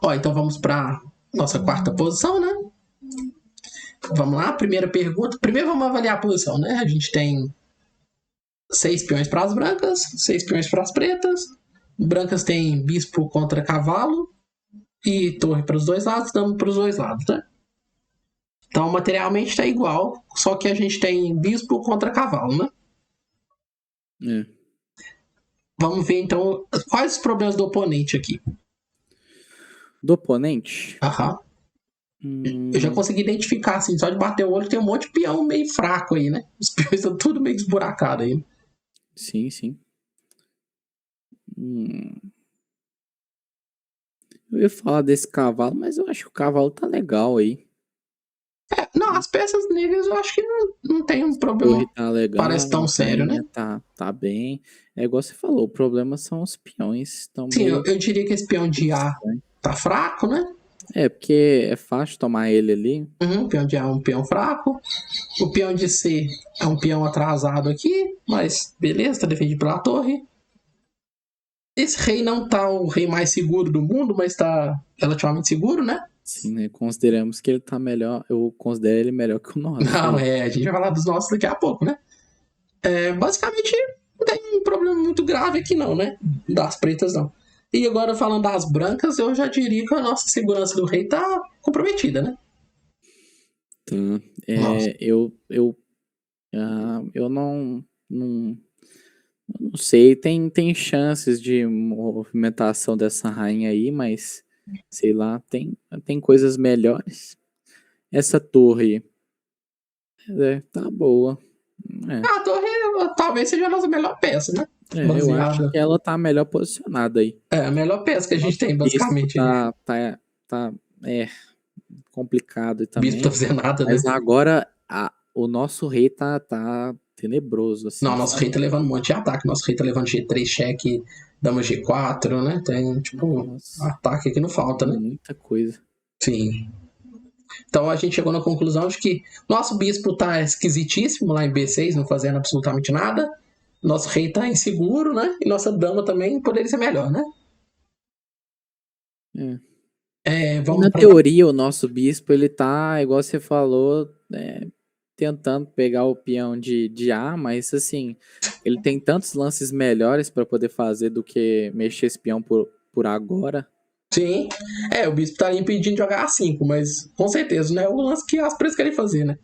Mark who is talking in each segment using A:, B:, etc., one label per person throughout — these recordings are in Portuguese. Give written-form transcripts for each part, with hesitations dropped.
A: Ó, então vamos para nossa quarta posição, né? Vamos lá, primeira pergunta. Primeiro vamos avaliar a posição, né? A gente tem 6 peões para as brancas, 6 peões para as pretas. Brancas tem bispo contra cavalo e torre para os dois lados, dama para os dois lados, né? Então, materialmente está igual, só que a gente tem bispo contra cavalo, né?
B: É.
A: Vamos ver, então, quais os problemas do oponente aqui.
B: Do oponente?
A: Aham. Eu já consegui identificar, assim, só de bater o olho, tem um monte de peão meio fraco aí, né? Os peões estão tudo meio esburacados aí.
B: Sim, sim. Eu ia falar desse cavalo, mas eu acho que o cavalo tá legal aí.
A: Não, as peças negras eu acho que não tem um problema.
B: Torre tá legal,
A: Parece tão
B: a
A: sério, né?
B: rainha tá bem. É igual você falou, o problema são os peões. Estão
A: Sim,
B: meio
A: eu diria que esse peão de A
B: estranho.
A: tá fraco, né?
B: É, porque é fácil tomar ele ali.
A: O peão de A é um peão fraco. O peão de C é um peão atrasado aqui, mas beleza, tá defendido pela torre. Esse rei não tá o rei mais seguro do mundo, mas tá relativamente seguro, né?
B: Sim, né? Consideramos que ele tá melhor. Eu considero ele melhor que o nosso.
A: Não,
B: Aí.
A: a gente vai falar dos nossos daqui a pouco, né? Basicamente, não tem um problema muito grave aqui, não, né? Das pretas, não. E agora, falando das brancas, eu já diria que a nossa segurança do rei tá comprometida, né?
B: Tá.
A: Nossa.
B: Eu não sei. Tem chances de movimentação dessa rainha aí, mas sei lá, tem coisas melhores. Essa torre tá boa.
A: A torre talvez seja a nossa melhor peça, né?
B: Eu acho
A: Baseada.
B: que ela tá melhor posicionada aí.
A: É a melhor peça que a gente
B: Nosso
A: tem,
B: bispo
A: basicamente.
B: tá complicado
A: O bispo tá
B: também.
A: fazendo nada, né?
B: Mas agora o nosso rei tá tenebroso,
A: Não,
B: assim,
A: nosso rei
B: sabe?
A: tá levando um monte de ataque. Nosso rei tá levando G3 cheque, dama G4, né? Tem, tipo,
B: Nossa,
A: ataque que não falta, né?
B: muita coisa.
A: Sim. Então a gente chegou na conclusão de que nosso bispo tá esquisitíssimo lá em B6, não fazendo absolutamente nada. Nosso rei tá inseguro, né? E nossa dama também poderia ser melhor, né?
B: É. E
A: Vamos
B: na
A: pra.
B: teoria, o nosso bispo, ele tá, igual você falou, tentando pegar o peão de A, mas assim, ele tem tantos lances melhores para poder fazer do que mexer esse peão por agora.
A: Sim. O bispo tá ali impedindo de jogar A5, mas com certeza não é o lance que as pretas querem fazer, né?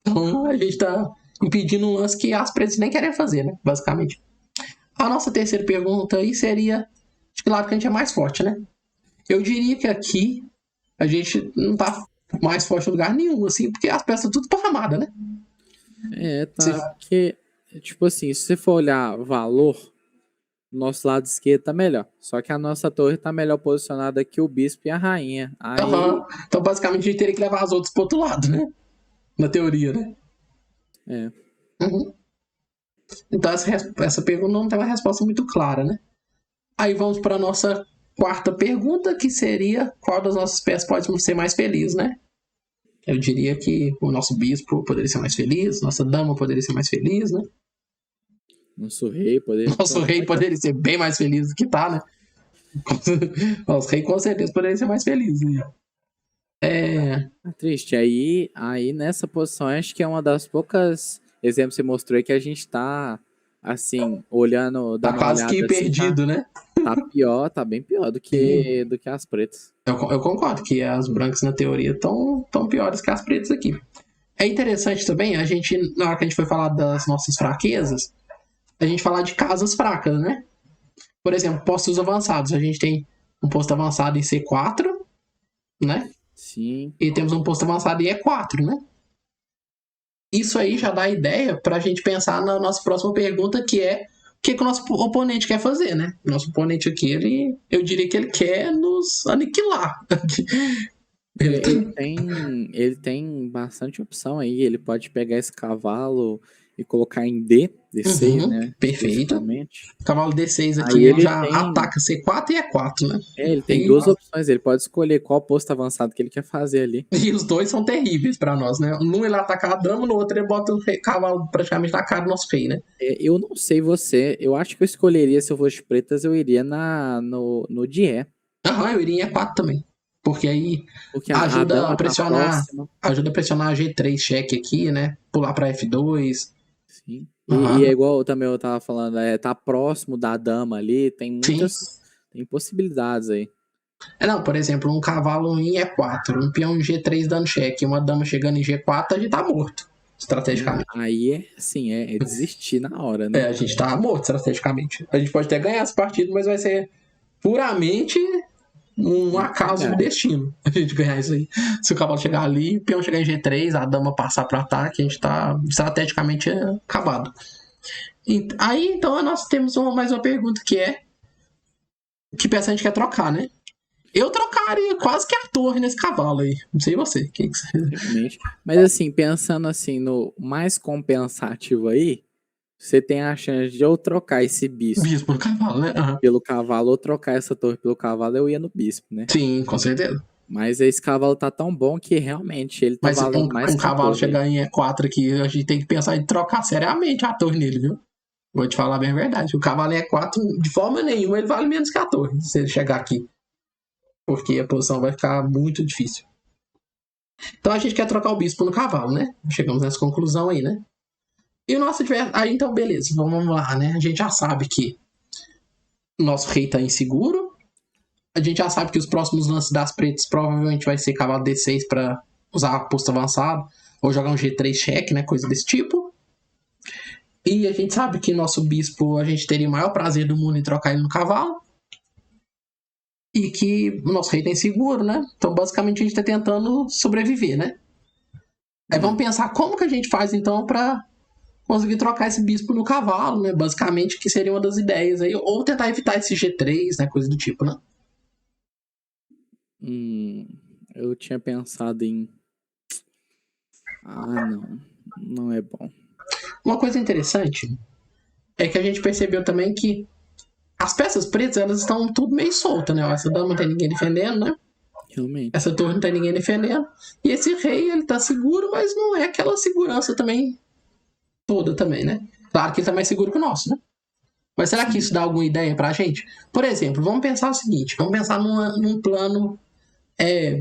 A: Então a gente tá impedindo um lance que as pretas nem querem fazer, né? Basicamente. A nossa terceira pergunta aí seria: de que lado que a gente é mais forte, né? Eu diria que aqui a gente não tá mais forte em lugar nenhum, assim, porque as peças tudo parramadas, né?
B: Tá, porque, tipo assim, se você for olhar valor, nosso lado esquerdo tá melhor. Só que a nossa torre tá melhor posicionada que o bispo e a rainha. Aí,
A: Uhum. Então, basicamente, a gente teria que levar as outras pro outro lado, né? Na teoria, né?
B: é,
A: Uhum. Então, essa pergunta não tem uma resposta muito clara, né? Aí vamos para nossa quarta pergunta, que seria: qual das nossas peças pode ser mais feliz, né? Eu diria que o nosso bispo poderia ser mais feliz, nossa dama poderia ser mais feliz, né?
B: nosso rei poderia
A: Nosso
B: estar
A: rei
B: melhor.
A: poderia ser bem mais feliz do que tá, né? Nosso rei com certeza poderia ser mais feliz, né?
B: Tá triste. Aí nessa posição, acho que é uma das poucas exemplos que você mostrou aí que a gente tá, assim, olhando,
A: Tá
B: dando uma
A: quase que
B: olhada assim,
A: perdido, né?
B: tá pior, tá bem pior do
A: Sim.
B: que as pretas.
A: Eu concordo que as brancas, na teoria, estão tão piores que as pretas aqui. É interessante também a gente, na hora que a gente foi falar das nossas fraquezas, a gente falar de casas fracas, né? Por exemplo, postos avançados. A gente tem um posto avançado em C4, né?
B: Sim.
A: E temos um posto avançado em E4, né? Isso aí já dá ideia para a gente pensar na nossa próxima pergunta, que é o que o nosso oponente quer fazer, né? Nosso oponente aqui, eu diria que ele quer nos aniquilar. Ele tá...
B: Ele tem bastante opção aí. Ele pode pegar esse cavalo e colocar em D6,
A: Uhum,
B: né?
A: perfeito.
B: Especificamente.
A: O cavalo D6 aqui,
B: Aí
A: ele
B: ele
A: já
B: tem.
A: ataca C4 e E4, né?
B: Ele tem
A: E,
B: duas opções. Ele pode escolher qual posto avançado que ele quer fazer ali.
A: e os dois são terríveis para nós, né? Num ele ataca a dama, no outro ele bota o cavalo praticamente na cara do nosso rei, né?
B: Eu não sei você. Eu acho que eu escolheria, se eu fosse pretas, eu iria no Die.
A: Aham, eu iria em E4 também. Porque aí
B: Porque a
A: ajuda a
B: dama tá
A: pressionar.
B: próxima.
A: Ajuda a pressionar a G3 cheque aqui, né? Pular pra F2.
B: Sim. E é
A: Aham.
B: igual também eu tava falando, tá próximo da dama ali,
A: Sim.
B: tem possibilidades aí.
A: Não, por exemplo, um cavalo em E4, um peão em G3 dando cheque, uma dama chegando em G4, a gente tá morto, estrategicamente.
B: Aí é assim, é desistir na hora, né?
A: A gente tá morto estrategicamente. A gente pode até ganhar esse partido, mas vai ser puramente um acaso do destino a gente ganhar isso aí. Se o cavalo chegar ali, o peão chegar em G3, a dama passar para ataque, a gente tá estrategicamente acabado. E, aí, então, nós temos mais uma pergunta que é: que peça a gente quer trocar, né? Eu trocaria quase que a torre nesse cavalo aí. Não sei você. Que você...
B: Realmente. Mas assim, pensando assim no mais compensativo aí, você tem a chance de eu trocar esse bispo
A: Bispo no cavalo, né? Uhum.
B: pelo cavalo ou trocar essa torre pelo cavalo, eu ia no bispo, né?
A: Sim, com certeza.
B: Mas esse cavalo tá tão bom que realmente ele tá
A: Mas
B: valendo mais
A: um
B: que a
A: cavalo
B: torre.
A: chegar em E4 aqui, a gente tem que pensar em trocar seriamente a torre nele, viu? Vou te falar bem a verdade. O cavalo em E4, de forma nenhuma, ele vale menos que a torre, se ele chegar aqui. Porque a posição vai ficar muito difícil. Então a gente quer trocar o bispo no cavalo, né? Chegamos nessa conclusão aí, né? E o nosso adversário. Aí então, beleza, vamos lá, né? A gente já sabe que o nosso rei tá inseguro. A gente já sabe que os próximos lances das pretas provavelmente vai ser cavalo D6 para usar posto avançado. Ou jogar um G3 cheque, né? Coisa desse tipo. E a gente sabe que nosso bispo, a gente teria o maior prazer do mundo em trocar ele no cavalo. E que o nosso rei tá inseguro, né? Então, basicamente, a gente tá tentando sobreviver, né? Aí vamos pensar como que a gente faz, então, para conseguir trocar esse bispo no cavalo, né? Basicamente, que seria uma das ideias aí. Ou tentar evitar esse G3, né? Coisa do tipo, né?
B: Eu tinha pensado em. Ah, não. Não é bom.
A: Uma coisa interessante é que a gente percebeu também que as peças pretas, elas estão tudo meio soltas, né? Essa dama não tem ninguém defendendo, né?
B: Realmente.
A: Essa torre não tem ninguém defendendo. E esse rei, ele tá seguro, mas não é aquela segurança também toda também, né? Claro que ele tá mais seguro que o nosso, né? Mas será que
B: Sim.
A: isso dá alguma ideia pra gente? Por exemplo, vamos pensar o seguinte, vamos pensar num plano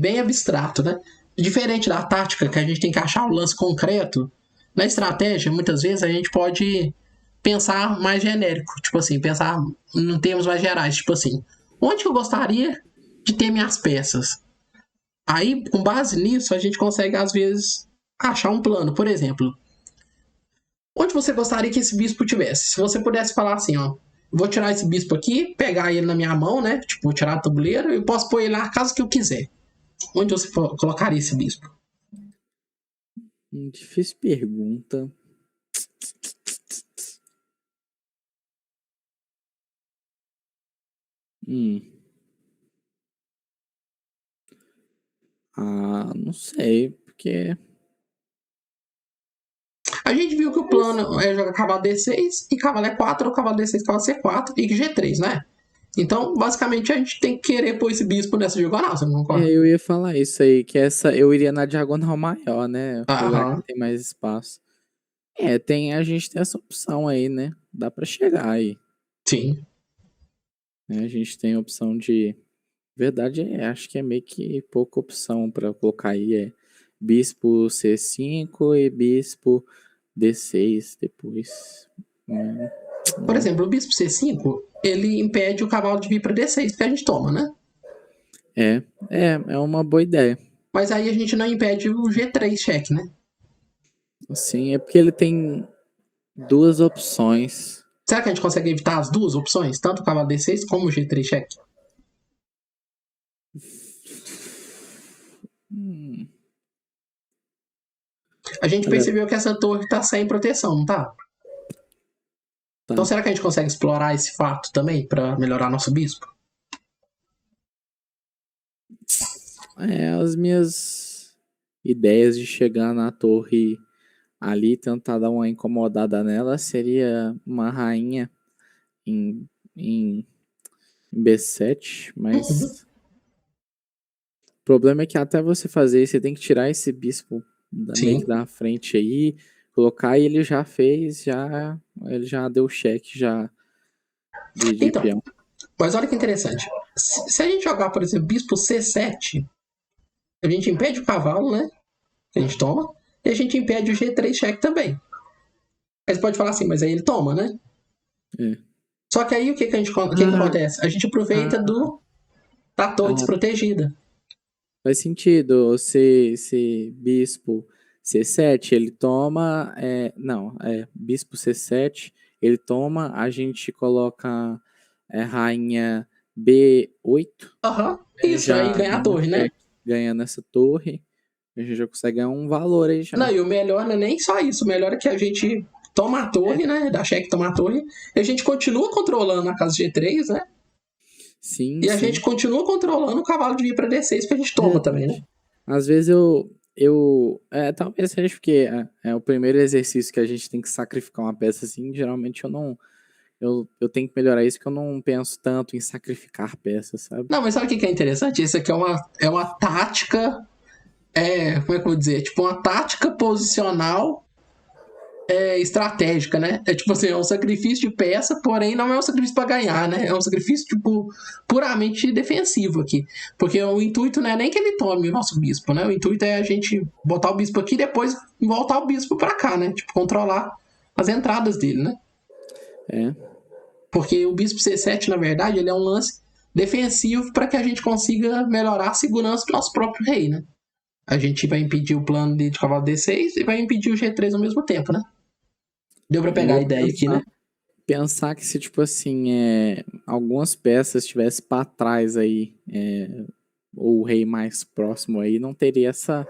A: bem abstrato, né? Diferente da tática, que a gente tem que achar o lance concreto, na estratégia, muitas vezes a gente pode pensar mais genérico, tipo assim, pensar em termos mais gerais, tipo assim, onde que eu gostaria de ter minhas peças? Aí, com base nisso, a gente consegue, às vezes, achar um plano. Por exemplo, onde você gostaria que esse bispo tivesse? Se você pudesse falar assim, ó, vou tirar esse bispo aqui, pegar ele na minha mão, né? Tipo, tirar do tabuleiro e posso pôr ele na casa que eu quiser. Onde você colocaria esse bispo?
B: Difícil pergunta. Hum. Ah, não sei, porque.
A: A gente viu que o plano é jogar cavalo D6 e cavalo E4 ou cavalo D6, cavalo C4 e G3, né? Então, basicamente, a gente tem que querer pôr esse bispo nessa diagonal, você não concorda?
B: Eu ia falar isso aí, que essa eu iria na diagonal maior, né? Lugar que
A: Aham,
B: tem mais espaço. A gente tem essa opção aí, né? Dá pra chegar aí.
A: sim.
B: Né? A gente tem a opção de. Verdade, acho que é meio que pouca opção pra colocar aí. É bispo C5 e bispo D6 depois. Né?
A: Por exemplo, o bispo C5, ele impede o cavalo de vir para D6, porque a gente toma, né?
B: É uma boa ideia.
A: Mas aí a gente não impede o G3 cheque, né?
B: Assim, é porque ele tem duas opções.
A: Será que a gente consegue evitar as duas opções? Tanto o cavalo D6 como o G3 cheque?
B: Hum,
A: A gente
B: olha,
A: percebeu que essa torre tá sem proteção, não tá? Então
B: tá.
A: será que a gente consegue explorar esse fato também para melhorar nosso bispo?
B: As minhas ideias de chegar na torre ali, tentar dar uma incomodada nela, seria uma rainha em B7,
A: Uhum.
B: mas o problema é que até você fazer isso, você tem que tirar esse bispo meio que
A: Sim.
B: da frente aí, colocar e ele já fez, ele já deu cheque já de
A: Então,
B: peão.
A: mas olha que interessante. Se a gente jogar, por exemplo, bispo C7, a gente impede o cavalo, né? A gente toma. E a gente impede o G3 cheque também. Aí você pode falar assim, mas aí ele toma, né?
B: É.
A: Só que aí o que que acontece? A gente aproveita da torre desprotegida.
B: Faz sentido. Se bispo C7, ele toma. Bispo C7, ele toma. A gente coloca rainha B8.
A: Aham, isso,
B: Já
A: aí ganha a torre, né?
B: ganhando essa torre. A gente já consegue ganhar um valor aí já.
A: Não, e o melhor não é nem só isso. O melhor é que a gente toma a torre, né? Dá cheque, toma a torre. E a gente continua controlando a casa G3, né?
B: Sim,
A: E a
B: sim.
A: gente continua controlando o cavalo de vir pra D6 que a gente toma também, né?
B: Às vezes talvez seja porque é o primeiro exercício que a gente tem que sacrificar uma peça assim. Geralmente eu tenho que melhorar isso, que eu não penso tanto em sacrificar peças, sabe?
A: Não, mas sabe o que é interessante? Isso aqui é uma tática. Como é que eu vou dizer? Tipo, uma tática posicional estratégica, né? É tipo assim, é um sacrifício de peça, porém não é um sacrifício pra ganhar, né? É um sacrifício, tipo, puramente defensivo aqui. Porque o intuito não é nem que ele tome o nosso bispo, né? O intuito é a gente botar o bispo aqui e depois voltar o bispo pra cá, né? Tipo, controlar as entradas dele, né? Porque o bispo C7, na verdade, ele é um lance defensivo para que a gente consiga melhorar a segurança do nosso próprio rei, né? A gente vai impedir o plano de cavalo D6 e vai impedir o G3 ao mesmo tempo, né? Deu pra pegar a ideia aqui, né?
B: Pensar que se, tipo assim, algumas peças estivessem para trás aí, ou o rei mais próximo aí, não teria essa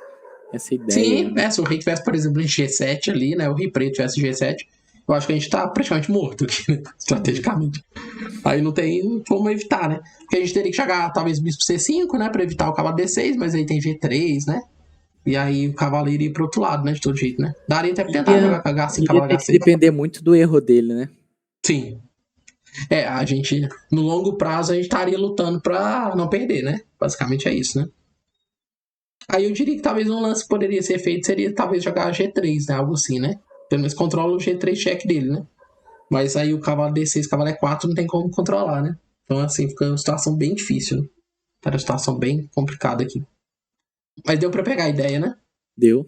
B: ideia.
A: Sim,
B: né?
A: se o rei tivesse, por exemplo, em G7 ali, né? O rei preto tivesse G7, eu acho que a gente tá praticamente morto aqui, né? Estrategicamente. Aí não tem como evitar, né? Porque a gente teria que chegar, talvez, bispo C5, né? Pra evitar o cavalo D6, mas aí tem G3, né? E aí o cavalo iria pro outro lado, né? De todo jeito, né? Daria até pra tentar jogar com H5, cavalo
B: Ia ter que
A: H6.
B: depender muito do erro dele, né?
A: Sim. A gente, no longo prazo, a gente estaria lutando pra não perder, né? Basicamente é isso, né? Aí eu diria que talvez um lance que poderia ser feito seria talvez jogar G3, né? Algo assim, né? Pelo menos controla o G3 check dele, né? Mas aí o cavalo D6, cavalo E4 não tem como controlar, né? Então assim, fica uma situação bem difícil, né? Tá uma situação bem complicada aqui. Mas deu pra pegar a ideia, né?
B: Deu.